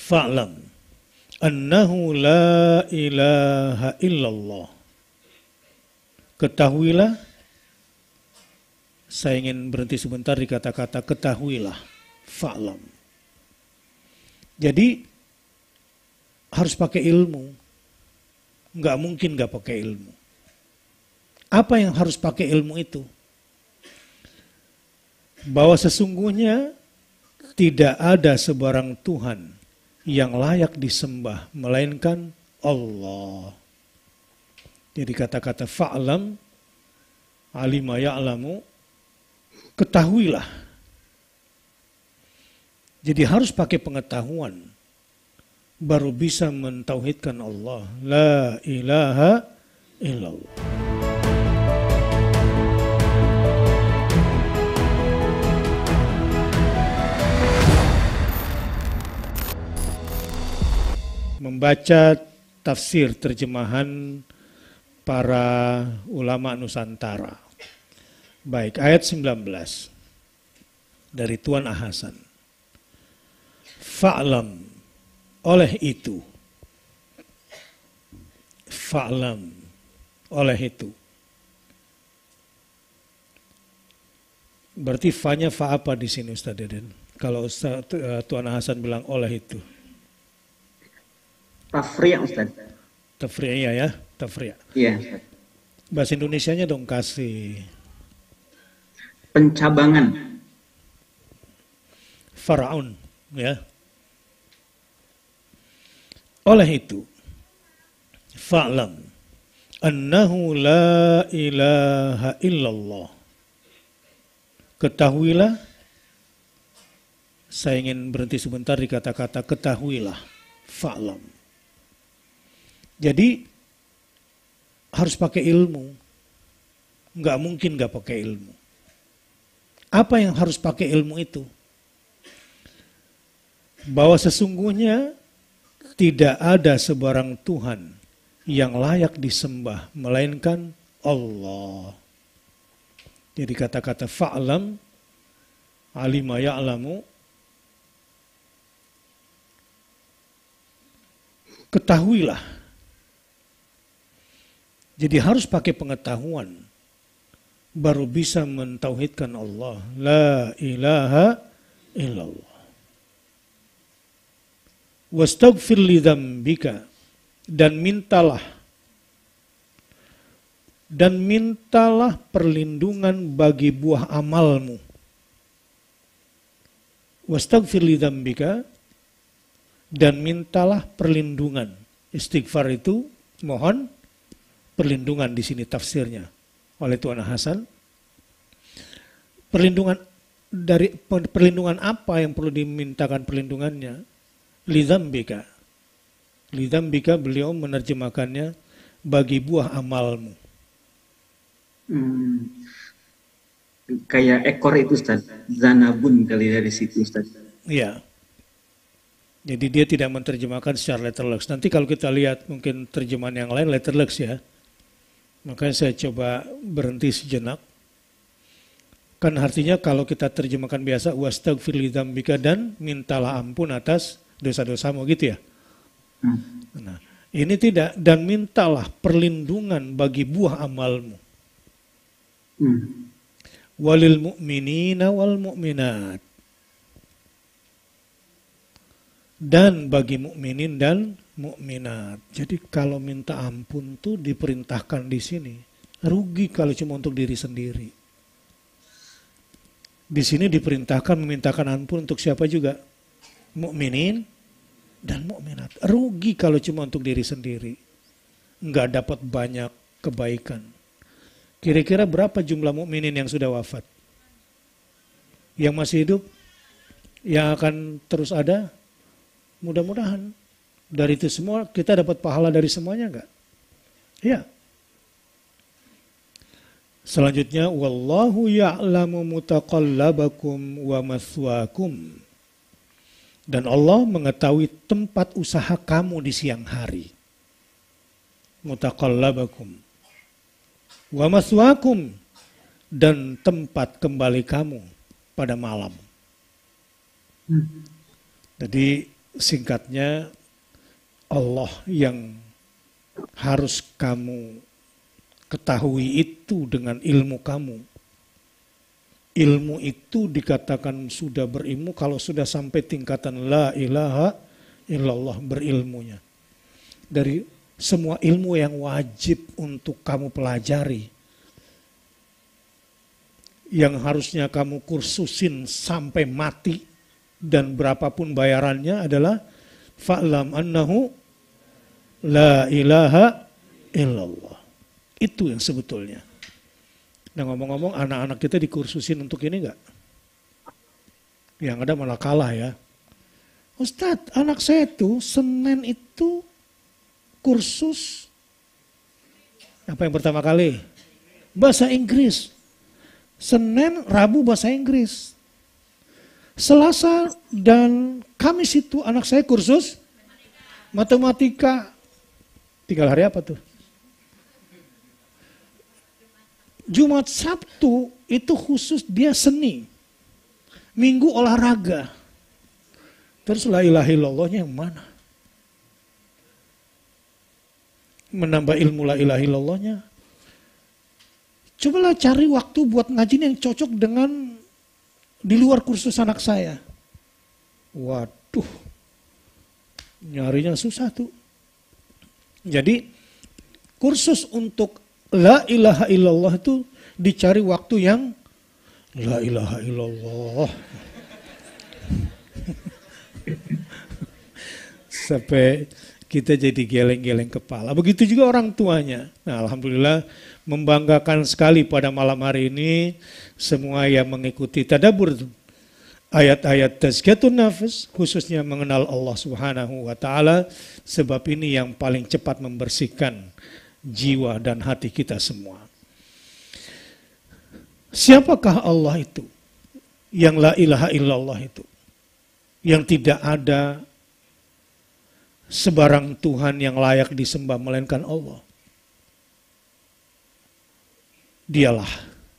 Fa'lam annahu la ilaha illallah. Ketahuilah, saya ingin berhenti sebentar di kata-kata ketahuilah. Fa'lam. Jadi harus pakai ilmu. Nggak mungkin nggak pakai ilmu. Apa yang harus pakai ilmu itu? Bahwa sesungguhnya tidak ada sebarang Tuhan yang layak disembah melainkan Allah. Jadi kata-kata fa'lam, alima ya'lamu, ketahuilah. Jadi harus pakai pengetahuan baru bisa mentauhidkan Allah. La ilaha illallah. Membaca tafsir terjemahan para ulama Nusantara. Baik, ayat 19 dari Tuan Ahasan. Fa'lam, oleh itu. Fa'lam, oleh itu. Berarti fa-nya fa apa di sini Ustaz Deden? Kalau Tuan Hasan bilang oleh itu. Tafri' Ustaz. Tafri' ya, tafri'. Iya, Ustaz. Bahasa Indonesianya dong kasih. Pencabangan. Faraun, ya. Oleh itu, fa'lam annahu la ilaha illallah. Ketahuilah, saya ingin berhenti sebentar di kata-kata ketahuilah. Fa'lam. Jadi harus pakai ilmu. Nggak mungkin nggak pakai ilmu. Apa yang harus pakai ilmu itu? Bahwa sesungguhnya tidak ada sebarang Tuhan yang layak disembah melainkan Allah. Jadi kata-kata fa'lam, alima ya'lamu, ketahuilah. Jadi harus pakai pengetahuan baru bisa mentauhidkan Allah. La ilaha illallah. Wastaghfir li dzambika, dan mintalah perlindungan bagi buah amalmu. Wastaghfir li dzambika, dan mintalah perlindungan. Istighfar itu mohon perlindungan, di sini tafsirnya oleh Tuan Hasan. Perlindungan apa yang perlu dimintakan perlindungannya? Lidzambika. Lidzambika beliau menerjemahkannya bagi buah amalmu. Kayak ekor itu Ustaz. Zanabun kali dari situ Ustaz. Iya. Jadi dia tidak menerjemahkan secara letterlux. Nanti kalau kita lihat mungkin terjemahan yang lain letterlux ya. Makanya saya coba berhenti sejenak. Kan artinya kalau kita terjemahkan biasa, wastaghfir li dzambika, dan mintalah ampun atas dosa-dosamu gitu ya. Nah, ini tidak, dan mintalah perlindungan bagi buah amalmu. Walil mu'minina wal mu'minat. Dan bagi mukminin dan mukminat. Jadi kalau minta ampun tuh diperintahkan di sini. Rugi kalau cuma untuk diri sendiri. Di sini diperintahkan memintakan ampun untuk siapa juga? Mukminin dan mukminat. Rugi kalau cuma untuk diri sendiri. Enggak dapat banyak kebaikan. Kira-kira berapa jumlah mukminin yang sudah wafat? Yang masih hidup? Yang akan terus ada? Mudah-mudahan dari itu semua kita dapat pahala dari semuanya enggak? Ya. Selanjutnya, wallahu ya'lamu mutaqallabakum wa mathwaakum. Dan Allah mengetahui tempat usaha kamu di siang hari. Mutaqallabakum wa mathwaakum, dan tempat kembali kamu pada malam. Jadi Singkatnya, Allah yang harus kamu ketahui itu dengan ilmu kamu. Ilmu itu dikatakan sudah berilmu kalau sudah sampai tingkatan la ilaha illallah berilmunya. Dari semua ilmu yang wajib untuk kamu pelajari, yang harusnya kamu kursusin sampai mati dan berapapun bayarannya adalah fa'lam annahu la ilaha illallah. Itu yang sebetulnya. Nah ngomong-ngomong, anak-anak kita dikursusin untuk ini enggak? Yang ada malah kalah ya. Ustadz, anak saya tuh Senin itu kursus apa yang pertama kali? Bahasa Inggris. Senin, Rabu bahasa Inggris. Selasa dan Kamis itu anak saya kursus matematika. Tinggal hari apa tuh? Jumat Sabtu itu khusus dia seni. Minggu olahraga. Terus la ilaha illallahnya yang mana? Menambah ilmu la ilaha illallahnya. Cobalah cari waktu buat ngaji yang cocok dengan di luar kursus anak saya. Waduh, nyarinya susah tuh. Jadi kursus untuk la ilaha illallah itu dicari waktu yang la ilaha illallah. Sampai kita jadi geleng-geleng kepala. Begitu juga orang tuanya. Nah, alhamdulillah membanggakan sekali pada malam hari ini semua yang mengikuti tadabbur ayat-ayat tazkiyatun nafs, khususnya mengenal Allah Subhanahu wa taala, sebab ini yang paling cepat membersihkan jiwa dan hati kita semua. Siapakah Allah itu? Yang la ilaha illallah itu. Yang tidak ada sebarang Tuhan yang layak disembah melainkan Allah. Dialah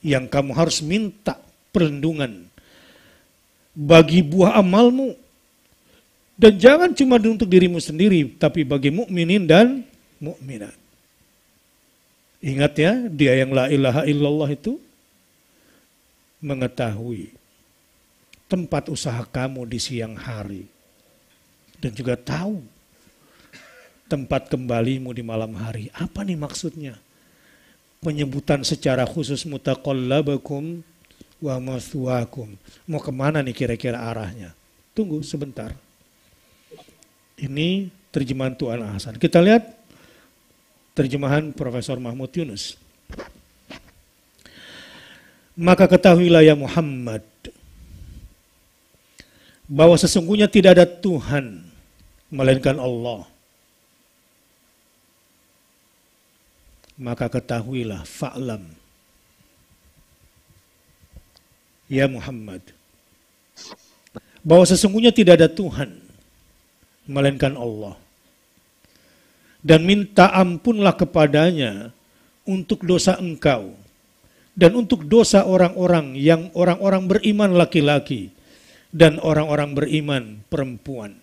yang kamu harus minta perlindungan bagi buah amalmu. Dan jangan cuma untuk dirimu sendiri, tapi bagi mukminin dan mukminat. Ingat ya, dia yang la ilaha illallah itu mengetahui tempat usaha kamu di siang hari. Dan juga tahu tempat kembalimu di malam hari. Apa nih maksudnya? Penyebutan secara khusus mutaqallabakum wa maswaakum. Mau kemana nih kira-kira arahnya? Tunggu sebentar. Ini terjemahan Tuan Hasan. Kita lihat terjemahan Profesor Mahmud Yunus. Maka ketahuilah ya Muhammad, bahwa sesungguhnya tidak ada Tuhan melainkan Allah. Maka ketahuilah, fa'lam, ya Muhammad, bahwa sesungguhnya tidak ada Tuhan melainkan Allah. Dan minta ampunlah kepadanya untuk dosa engkau dan untuk dosa orang-orang yang orang-orang beriman laki-laki dan orang-orang beriman perempuan.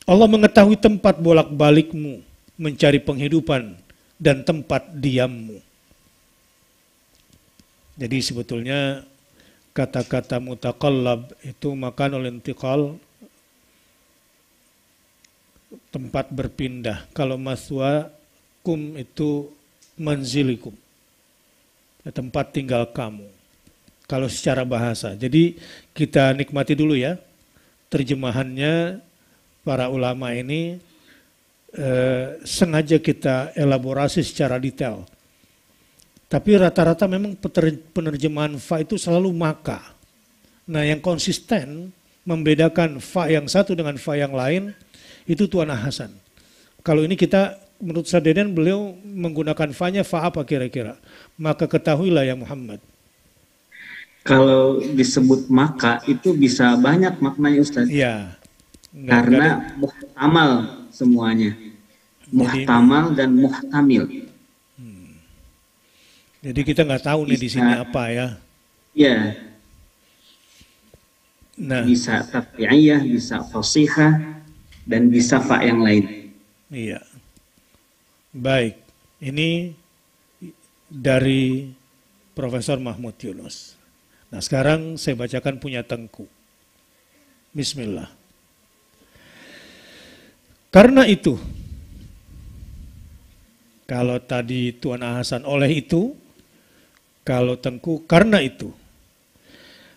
Allah mengetahui tempat bolak-balikmu mencari penghidupan dan tempat diammu. Jadi sebetulnya kata-kata mutaqallab itu makanul intiqal, tempat berpindah. Kalau maswaakum itu manzilikum, tempat tinggal kamu. Kalau secara bahasa. Jadi kita nikmati dulu ya terjemahannya para ulama ini. Sengaja kita elaborasi secara detail. Tapi rata-rata memang penerjemahan fa itu selalu maka. Nah yang konsisten membedakan fa yang satu dengan fa yang lain itu Tuan Hasan. Kalau ini kita menurut Sadeden beliau menggunakan fa-nya fa apa kira-kira? Maka ketahuilah ya Muhammad. Kalau disebut maka itu bisa banyak maknanya Ustaz. Iya. Karena muhtamal semuanya. Muhtamal dan muhtamil. Jadi kita nggak tahu nih di sini apa ya. Iya. Nah, bisa tabi'iyah, bisa fasihah, dan bisa fa yang lain. iya. Baik. Ini dari Profesor Mahmud Yunus. Nah, sekarang saya bacakan punya Tengku. Bismillah. Karena itu, kalau tadi Tuan Hasan oleh itu, kalau Tengku karena itu,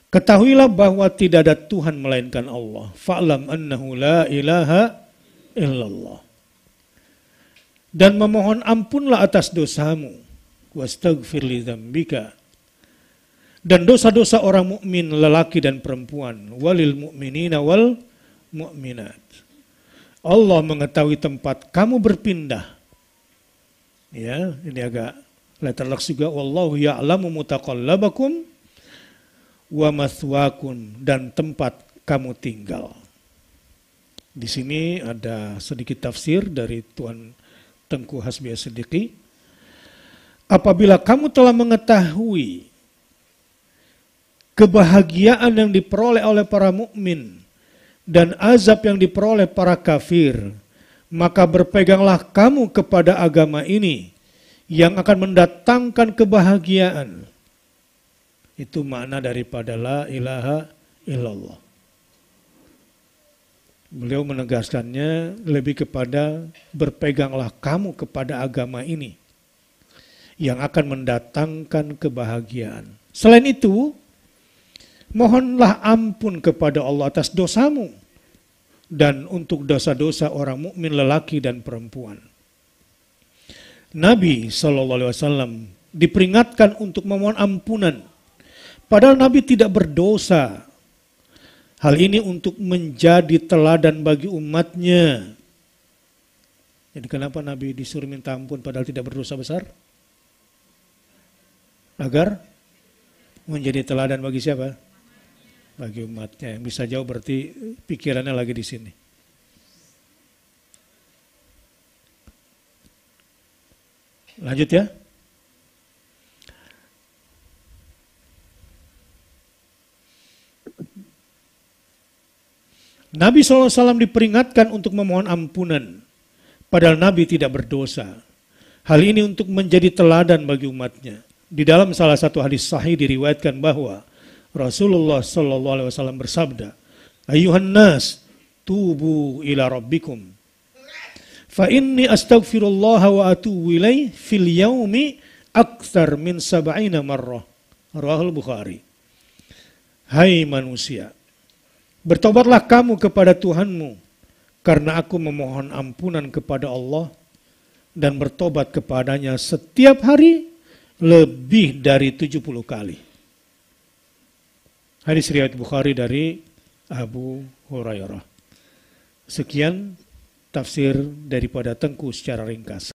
ketahuilah bahwa tidak ada Tuhan melainkan Allah. Fa'lam annahu la ilaha illallah. Dan memohon ampunlah atas dosamu. Wastaghfir li dzambika. Dan dosa-dosa orang mukmin lelaki dan perempuan. Walil mu'minina wal mu'minat. Allah mengetahui tempat kamu berpindah. Ya, ini agak letterlock juga. Wallahu ya'lamu mutaqallabakum wa mathwakum, dan tempat kamu tinggal. Di sini ada sedikit tafsir dari Tuan Tengku Hasbi As-Siddiqi. Apabila kamu telah mengetahui kebahagiaan yang diperoleh oleh para mukmin dan azab yang diperoleh para kafir, maka berpeganglah kamu kepada agama ini yang akan mendatangkan kebahagiaan. Itu makna daripada la ilaha illallah. Beliau menegaskannya lebih kepada berpeganglah kamu kepada agama ini yang akan mendatangkan kebahagiaan. Selain itu, mohonlah ampun kepada Allah atas dosamu dan untuk dosa-dosa orang mukmin lelaki dan perempuan. Nabi SAW diperingatkan untuk memohon ampunan, padahal Nabi tidak berdosa. Hal ini untuk menjadi teladan bagi umatnya. Jadi kenapa Nabi disuruh minta ampun padahal tidak berdosa besar? Agar menjadi teladan bagi siapa? Bagi umatnya. Yang bisa jauh berarti pikirannya lagi di sini. Lanjut ya. Nabi SAW diperingatkan untuk memohon ampunan, padahal Nabi tidak berdosa. Hal ini untuk menjadi teladan bagi umatnya. Di dalam salah satu hadis sahih diriwayatkan bahwa Rasulullah SAW bersabda, Ayuhan nas, tubu ila rabbikum. Fa inni astaghfirullah wa atubu ilaih fil yaumi akthar min 70 marrah. Rawahul Bukhari. Hai manusia, bertobatlah kamu kepada Tuhanmu, karena aku memohon ampunan kepada Allah dan bertobat kepadanya setiap hari lebih dari 70 kali. Hadis riwayat Bukhari dari Abu Hurairah. Sekian tafsir daripada Tengku secara ringkas.